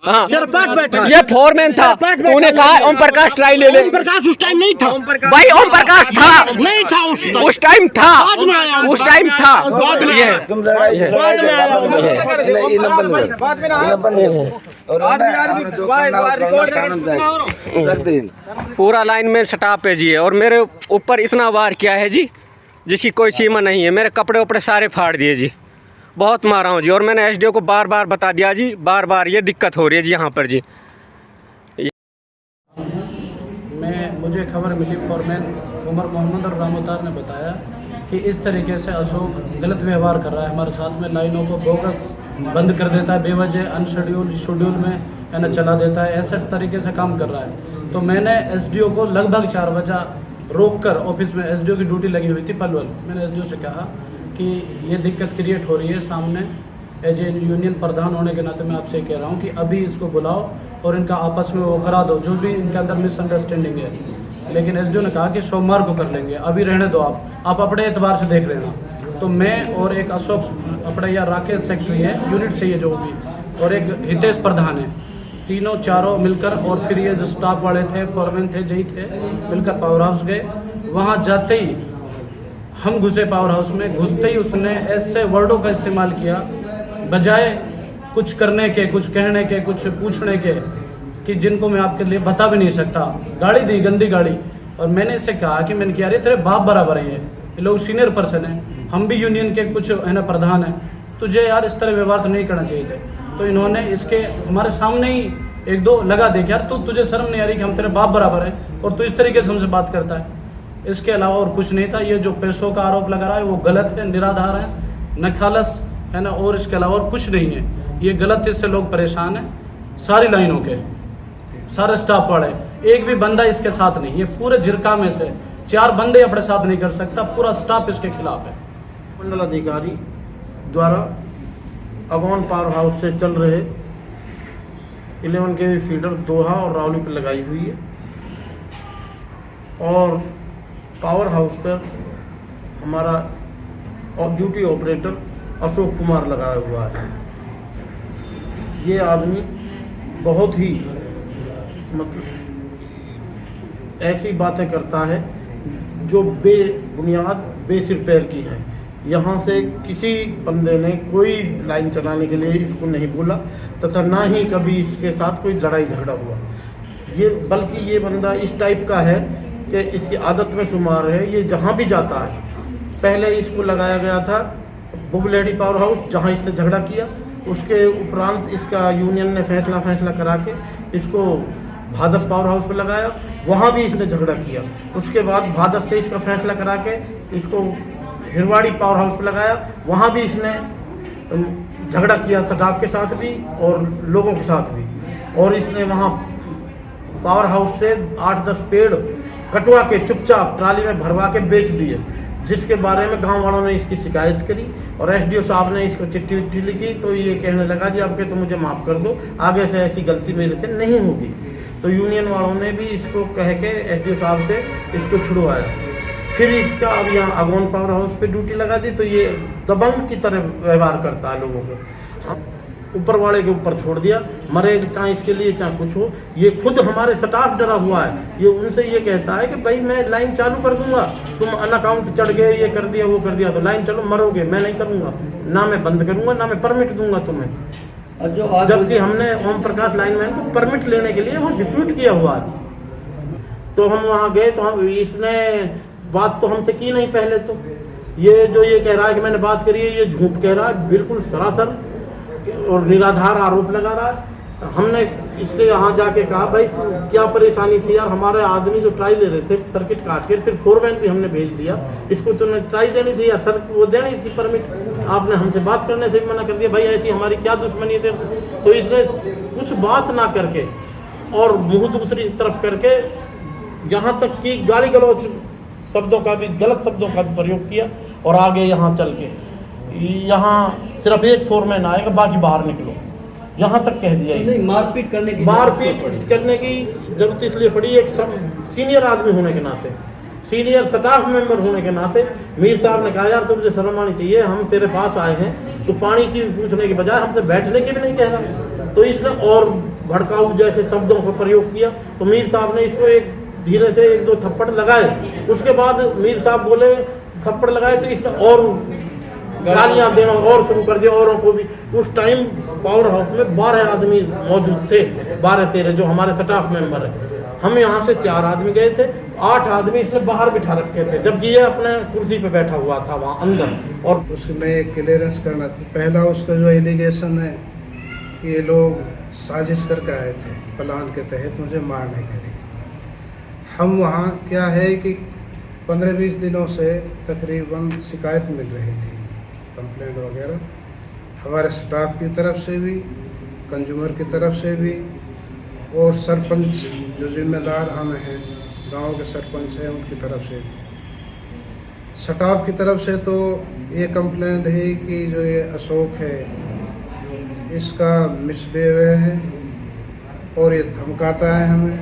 हाँ तेरे पास बैठा है। ये फोरमैन था, उन्हें कहा ओम प्रकाश ट्राई ले ले। ओम प्रकाश उस टाइम नहीं था भाई ओम प्रकाश था, नहीं था उस टाइम था, बाद में आया उस टाइम था। बाद में ये आया। बाद में आया। पूरा लाइन में स्टाफ है जी, और मेरे ऊपर इतना वार किया है जी जिसकी कोई सीमा नहीं है। मेरे कपड़े उपड़े सारे फाड़ दिए जी, बहुत मारा हूँ जी। और मैंने एसडीओ को बार बार बता दिया जी, बार बार ये दिक्कत हो रही है जी यहाँ पर जी। मुझे खबर मिली, फोरमैन उमर मोहम्मद और रामोतार ने बताया कि इस तरीके से अशोक गलत व्यवहार कर रहा है हमारे साथ में, लाइनों को बोगस बंद कर देता है, बेवजह अनशेड्यूल शेड्यूल में है ना चला देता है, ऐसे तरीके से काम कर रहा है। तो मैंने एसडीओ को लगभग 4 बजे रोककर, ऑफिस में एसडीओ की ड्यूटी लगी हुई थी पलवल, मैंने एसडीओ से कहा कि ये दिक्कत क्रिएट हो रही है सामने, एज ए यूनियन प्रधान होने के नाते मैं आपसे कह रहा हूँ कि अभी इसको बुलाओ और इनका आपस में वो करा दो जो भी इनके अंदर मिसअंडरस्टैंडिंग है। लेकिन एसडीओ ने कहा कि सोमवार को कर लेंगे, अभी रहने दो, आप अपने एतबार से देख लेना। तो मैं और एक अशोक अपने या राकेश सेक्रेटरी है यूनिट से ये जो भी, और एक हितेश प्रधान है, तीनों चारों मिलकर, और फिर ये जो स्टाफ वाले थे, फोरमैन थे, जई थे, मिलकर पावर हाउस गए। वहाँ जाते ही हम घुसे पावर हाउस में, घुसते ही उसने ऐसे वर्डों का इस्तेमाल किया, बजाय कुछ करने के, कुछ कहने के, कुछ पूछने के, कि जिनको मैं आपके लिए बता भी नहीं सकता। गाड़ी दी, गंदी गाड़ी। और मैंने इससे कहा कि मैंने किया, अरे तेरे बाप बराबर है ये लोग सीनियर पर्सन है, हम भी यूनियन के कुछ है ना प्रधान है, तुझे यार इस तरह व्यवहार तो नहीं करना चाहिए थे। तो इन्होंने इसके हमारे सामने ही 1-2 लगा दे कि यार तुझे शर्म नहीं आ रही कि हम तेरे बाप बराबर है और तू इस तरीके से हमसे बात करता है। इसके अलावा और कुछ नहीं था। ये जो पैसों का आरोप लगा रहा है वो गलत है, निराधार है, नखालस है ना, और इसके अलावा और कुछ नहीं है। ये गलत, इससे लोग परेशान हैं, सारी लाइनों के सारे स्टाफ वाले, एक भी बंदा इसके साथ नहीं है। पूरे जिरका में से 4 बंदे अपने साथ नहीं कर सकता, पूरा स्टाफ इसके खिलाफ है। मंडल अधिकारी द्वारा अगौन पावर हाउस से चल रहे 11 केवी फीडर दोहा और रावली पर लगाई हुई है, और पावर हाउस पर हमारा ड्यूटी ऑपरेटर अशोक कुमार लगाया हुआ है। ये आदमी बहुत ही मतलब ऐसी बातें करता है जो बेबुनियाद, बेसिर पैर की है। यहाँ से किसी बंदे ने कोई लाइन चलाने के लिए इसको नहीं बोला, तथा ना ही कभी इसके साथ कोई लड़ाई झगड़ा हुआ। ये बल्कि ये बंदा इस टाइप का है कि इसकी आदत में शुमार है, ये जहाँ भी जाता है, पहले इसको लगाया गया था बुबलेडी पावर हाउस जहाँ इसने झगड़ा किया, उसके उपरांत इसका यूनियन ने फैसला करा के इसको भादस पावर हाउस पे लगाया, वहाँ भी इसने झगड़ा किया। उसके बाद भादस से इसका फैसला करा के इसको हिरवाड़ी पावर हाउस पे लगाया, वहाँ भी इसने झगड़ा किया स्टाफ के साथ भी और लोगों के साथ भी। और इसने वहाँ पावर हाउस से 8-10 पेड़ कटवा के चुपचाप ट्राली में भरवा के बेच दिए, जिसके बारे में गांव वालों ने इसकी शिकायत करी और एसडीओ साहब ने इसको चिट्ठी लिखी। तो ये कहने लगा जी आपके तो मुझे माफ़ कर दो, आगे से ऐसी गलती मेरे से नहीं होगी। तो यूनियन वालों ने भी इसको कह के एसडीओ साहब से इसको छुड़वाया। फिर इसका अब यहाँ अगौन पावर हाउस पे ड्यूटी लगा दी, तो ये दबंग की तरह व्यवहार करता है लोगों को, ऊपर वाले के ऊपर छोड़ दिया, मरे चाहे इसके लिए चाहे कुछ हो। ये खुद हमारे स्टाफ डरा हुआ है, ये उनसे ये कहता है कि भाई मैं लाइन चालू कर दूंगा, तुम अनअकाउंट चढ़ गए, ये कर दिया वो कर दिया तो लाइन चलो, मरोगे, मैं नहीं करूंगा, ना मैं बंद करूंगा, ना मैं परमिट दूंगा तुम्हें। जबकि हमने ओम प्रकाश लाइनमैन को परमिट लेने के लिए वो डिप्यूट किया हुआ है। तो हम वहाँ गए तो हम इसने बात तो हमसे की नहीं पहले। तो ये जो ये कह रहा है कि मैंने बात करी है, ये झूठ कह रहा है, बिल्कुल सरासर और निराधार आरोप लगा रहा है। हमने इससे यहाँ जाके कहा भाई क्या परेशानी थी यार, हमारे आदमी जो ट्राई ले रहे थे सर्किट काट के, फिर फोरमैन भी हमने भेज दिया, इसको तुमने ट्राई देनी थी या सर वो देनी थी परमिट, आपने हमसे बात करने से भी मना कर दिया। भाई ऐसी हमारी क्या दुश्मनी थी। तो इसने कुछ बात ना करके और मुँह दूसरी तरफ करके यहाँ तक कि गाली गलौज शब्दों का भी, गलत शब्दों का भी प्रयोग किया। और आगे यहाँ चल के यहाँ सिर्फ एक फोरमैन आएगा, बाकी बाहर निकलो, यहाँ तक कह दिया। नहीं, मारपीट करने की जरूरत इसलिए पड़ी, एक सीनियर आदमी होने के नाते, सीनियर स्टाफ मेंबर होने के नाते मीर साहब ने कहा यार तुझे शर्म आनी चाहिए, हम तेरे पास आए हैं, तो पानी की पूछने के बजाय हमसे बैठने की भी नहीं कह रहा। तो इसने और भड़काऊ जैसे शब्दों का प्रयोग किया। तो मीर साहब ने इसको एक धीरे से 1-2 थप्पड़ लगाए। उसके बाद मीर साहब बोले थप्पड़ लगाए तो इसने और गालियां देना और शुरू कर दिया औरों को भी। उस टाइम पावर हाउस में 12 आदमी मौजूद थे, 12-13 जो हमारे स्टाफ मेंबर है। हम यहाँ से 4 आदमी गए थे, 8 आदमी इसने बाहर बिठा रखे थे, जबकि ये अपने कुर्सी पे बैठा हुआ था वहाँ अंदर। और उसमें क्लियरेंस करना, पहला उसका जो एलिगेशन है कि ये लोग साजिश करके आए थे प्लान के तहत मुझे मारने के लिए। हम वहाँ क्या है कि 15-20 दिनों से तकरीबन शिकायत मिल रही थी, कंप्लेंट वगैरह हमारे स्टाफ की तरफ से भी, कंज्यूमर की तरफ से भी, और सरपंच जो जिम्मेदार हम हैं, गांव के सरपंच हैं, उनकी तरफ से भी। स्टाफ की तरफ से तो ये कंप्लेंट है कि जो ये अशोक है इसका मिसबिहेवियर है और ये धमकाता है हमें,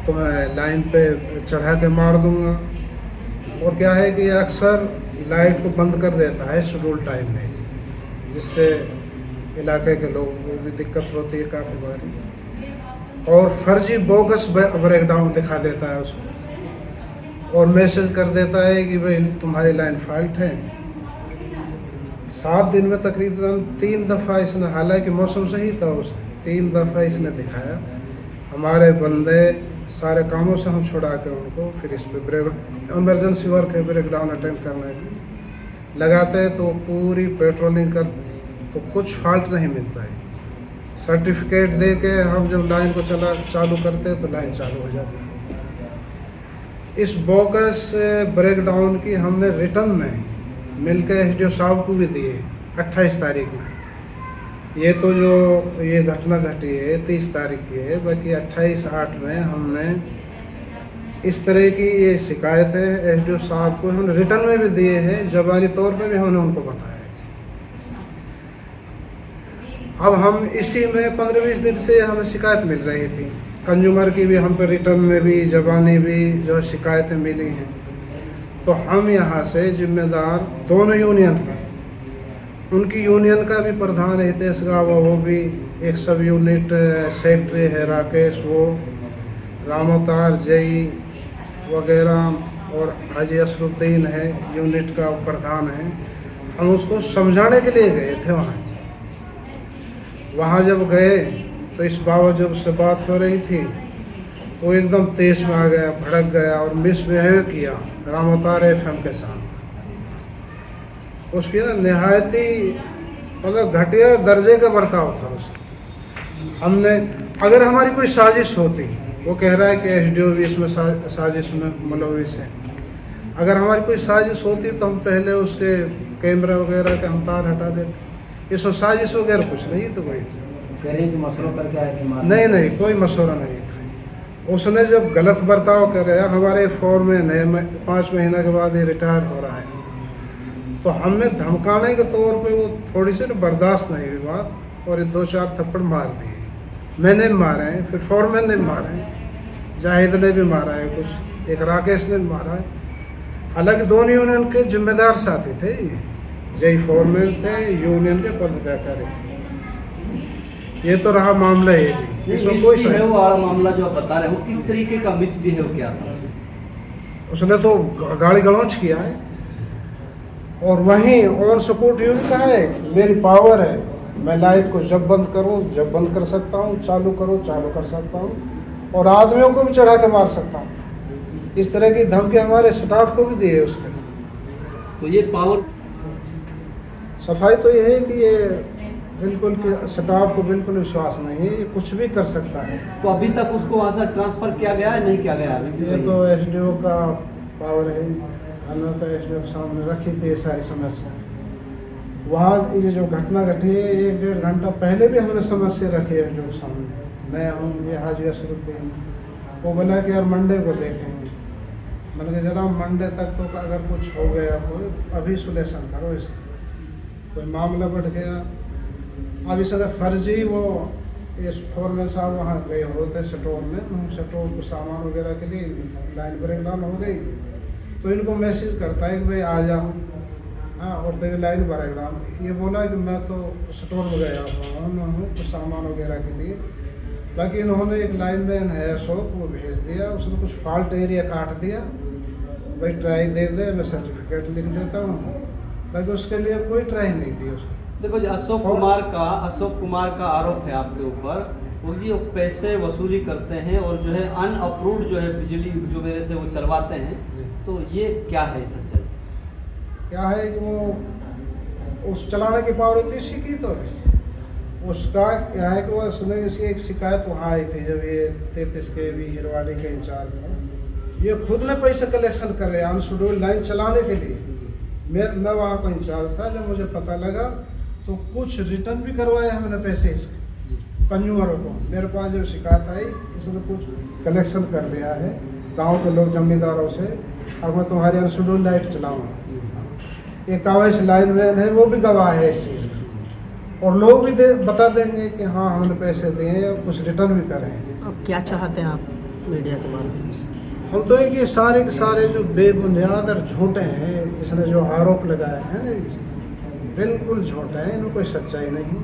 तो मैं लाइन पे चढ़ा के मार दूंगा। और क्या है कि अक्सर लाइट को बंद कर देता है शेड्यूल टाइम में, जिससे इलाके के लोगों को भी दिक्कत होती है काफ़ी बारी। और फर्जी बोगस ब्रेकडाउन दिखा देता है उसको और मैसेज कर देता है कि भाई तुम्हारी लाइन फॉल्ट है। 7 दिन में तकरीबन 3 दफ़ा इसने, हालांकि मौसम सही था, उस 3 दफ़ा इसने दिखाया। हमारे बंदे सारे कामों से हम छुड़ा के उनको फिर इस पर इमरजेंसी वर्क है ब्रेकडाउन अटेंड करने के लगाते हैं, तो पूरी पेट्रोलिंग कर तो कुछ फॉल्ट नहीं मिलता है। सर्टिफिकेट दे के हम जब लाइन को चालू करते हैं तो लाइन चालू हो जाती है। इस बोगस ब्रेकडाउन की हमने रिटर्न में मिलकर एसडीओ साहब को भी दिए 28 तारीख में। ये तो जो ये घटना घटी है 30 तारीख की है, बाकी 28/8 में हमने इस तरह की ये शिकायतें एसडीओ साहब को हमने रिटर्न में भी दिए हैं, ज़बानी तौर पे भी हमने उनको बताया। अब हम इसी में 15-20 दिन से हमें शिकायत मिल रही थी, कंज्यूमर की भी हम पे रिटर्न में भी ज़बानी भी जो शिकायतें मिली हैं। तो हम यहाँ से जिम्मेदार दोनों यूनियन का, उनकी यूनियन का भी प्रधान है हितेश गावा, वो भी एक सब यूनिट सेक्रेटरी है राकेश, वो रामोतार जई वगैरह, और हाजी असरुद्दीन है यूनिट का प्रधान है। हम उसको समझाने के लिए गए थे वहाँ जब गए तो इस बाबा जब उससे बात हो रही थी तो एकदम तेज में आ गया, भड़क गया और मिसबिहेव किया रामोतार FM के साथ। उसकी ना निहायती मतलब घटिया दर्जे का बर्ताव था उसका। हमने, अगर हमारी कोई साजिश होती, वो कह रहा है कि एसडीओ भी इसमें साजिश में मुलविस है, अगर हमारी कोई साजिश होती तो हम पहले उसके कैमरा वगैरह के हम तार हटा देते। इसमें साजिश वगैरह कुछ नहीं तो कोई मसलों करके आए थे? नहीं, कोई मशवरा नहीं था। उसने जब गलत बर्ताव कर रहा है, हमारे फॉरमैन है, 5 महीना के बाद ये रिटायर हो रहा है, तो हमने धमकाने के तौर पे वो थोड़ी सी बर्दाश्त नहीं हुई बात, और ये 2-4 थप्पड़ मार दिए। मैंने मारे हैं, फिर फॉरमैन ने मारे हैं, जाहिद ने भी मारा है कुछ, एक राकेश ने मारा है। हालांकि दोनों यूनियन के जिम्मेदार साथी थे, जय फॉरमैन थे, यूनियन के पदाधिकारी थे। ये तो रहा मामला है जी, इसमें कोई मिसबिहेव वाला मामला जो आप बता रहे हो, किस तरीके का मिसबिहेव किया था? उसने तो गाली गलौच किया है, और वहीं ऑन सपोर्ट यूज का है, मेरी पावर है, मैं लाइट को जब बंद करूं जब बंद कर सकता हूं, चालू करो चालू कर सकता हूं, और आदमियों को भी चढ़ा के मार सकता हूं। इस तरह की धमकी हमारे स्टाफ को भी दी है उसने। तो ये पावर, सफाई तो ये है कि ये बिल्कुल स्टाफ को बिल्कुल विश्वास नहीं है, ये कुछ भी कर सकता है। तो अभी तक उसको वहाँ से ट्रांसफर किया गया है, नहीं किया गया अभी? ये तो एसडीओ का पावर है, थाना का एसडीओ के सामने रखी थी ये सारी समस्या। वहाँ ये जो घटना घटी है 1-1.5 घंटा पहले भी हमने समस्या रखी है एसडीओ के सामने। मैं हूँ, ये हाजी असरुद्दीन, वो बोला कि यार मंडे को देखेंगे। मैंने कहा जरा मंडे तक तो अगर कुछ हो गया कोई, अभी सुलेशन करो इसका, कोई मामला बढ़ गया। अब इसने फर्जी वो इस फॉरमैन साहब वहाँ गए होते स्टोर में, स्टोर को सामान वगैरह के लिए लाइन ब्रेकडाउन हो गई, तो इनको मैसेज करता है कि भाई आ जाओ, हाँ और तेरी लाइन भरेगा। ये बोला कि मैं तो स्टोर में गया हूँ कुछ सामान वगैरह के लिए, बाकी इन्होंने एक लाइन मैन है अशोक, वो भेज दिया, उसने कुछ फॉल्ट एरिया काट दिया, भाई ट्राई दे दे, मैं सर्टिफिकेट लिख देता हूँ, बाकी उसके लिए कोई ट्राई नहीं दी उसने। देखो जी, अशोक कुमार का आरोप है आपके ऊपर, वो जी वो पैसे वसूली करते हैं और जो है अनअप्रूव्ड जो है बिजली जो मेरे से वो चलवाते हैं, तो ये क्या है सच्चाई? क्या है कि वो उस चलाने की पावर होती इसी की, तो उसका क्या है कि वो उसने इसी एक शिकायत वहाँ आई थी जब ये 33 के भी हिरवाड़ी के इंचार्ज था, ये खुद ने पैसे कलेक्शन कर रहे हैं अनशेड्यूल्ड लाइन चलाने के लिए। मैं वहाँ का इंचार्ज था, जब मुझे पता लगा तो कुछ रिटर्न भी करवाए हमने पैसे इसके कंज्यूमरों को। मेरे पास जब शिकायत आई इसने कुछ कलेक्शन कर लिया है गांव के लोग जमींदारों से, अब मैं तुम्हारी अनशेड्यूल्ड लाइट चलाऊँगा। एक कावश लाइन मैन है, वो भी गवाह है इस चीज़ का, और लोग भी बता देंगे कि हाँ हमने पैसे दिए या कुछ रिटर्न भी करे हैं। अब क्या चाहते हैं आप मीडिया के माध्यम से? हम तो एक ये सारे के सारे जो बेबुनियाद और झूठे हैं, इसने जो आरोप लगाए हैं बिल्कुल झूठे हैं, इनमें कोई सच्चाई नहीं।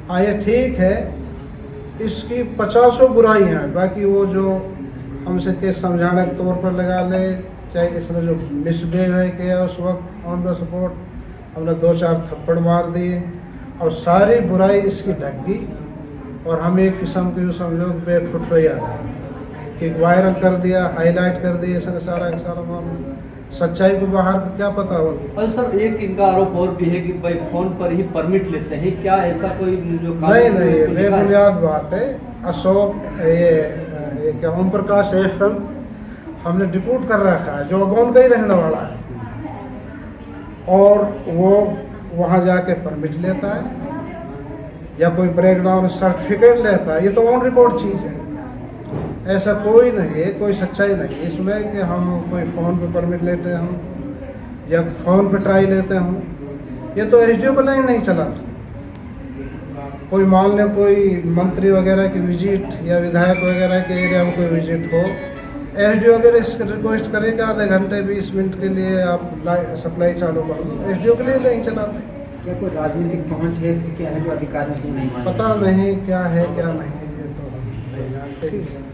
हाँ ये ठीक है, इसकी 50 बुराइयाँ हैं, बाकी वो जो हमसे केस समझाने के तौर पर लगा ले, चाहे इसने जो मिसबिहेव किया उस वक्त ऑन द स्पॉट हमने 2-4 थप्पड़ मार दिए और सारी बुराई इसकी ढक गई, और हम एक किस्म की जो समझो बेफुट रही कि वायरल कर दिया, हाईलाइट कर दिया, इसने सारा का सारा मामला। सच्चाई को बाहर को क्या पता हो। और सर एक इनका आरोप और भी है कि भाई फोन पर ही परमिट लेते हैं, क्या ऐसा कोई जो नहीं बेबुनियाद बात है। अशोक ये क्या ओम प्रकाश एफएम हमने डिप्यूट कर रखा है, जो अगौन का ही रहने वाला है, और वो वहाँ जाके परमिट लेता है या कोई ब्रेकडाउन सर्टिफिकेट लेता है, ये तो ऑन रिकॉर्ड चीज़ है। ऐसा कोई नहीं है, कोई सच्चाई नहीं है इसमें कि हम कोई फ़ोन पे परमिट लेते हैं या फ़ोन पे ट्राई लेते हैं। ये तो एसडीओ का लाइन नहीं चला था। कोई मान ले कोई मंत्री वगैरह की विजिट या विधायक वगैरह के एरिया में कोई विजिट हो, एसडीओ अगर इसके रिक्वेस्ट करेगा आधे घंटे 20 मिनट के लिए आप सप्लाई चालू करो, एसडीओ के लिए नहीं चलाते। क्या कोई राजनीतिक पहुंच है कि क्या है जो अधिकारियों को नहीं मालूम? पता नहीं क्या है क्या नहीं, ये तो हम नहीं जानते।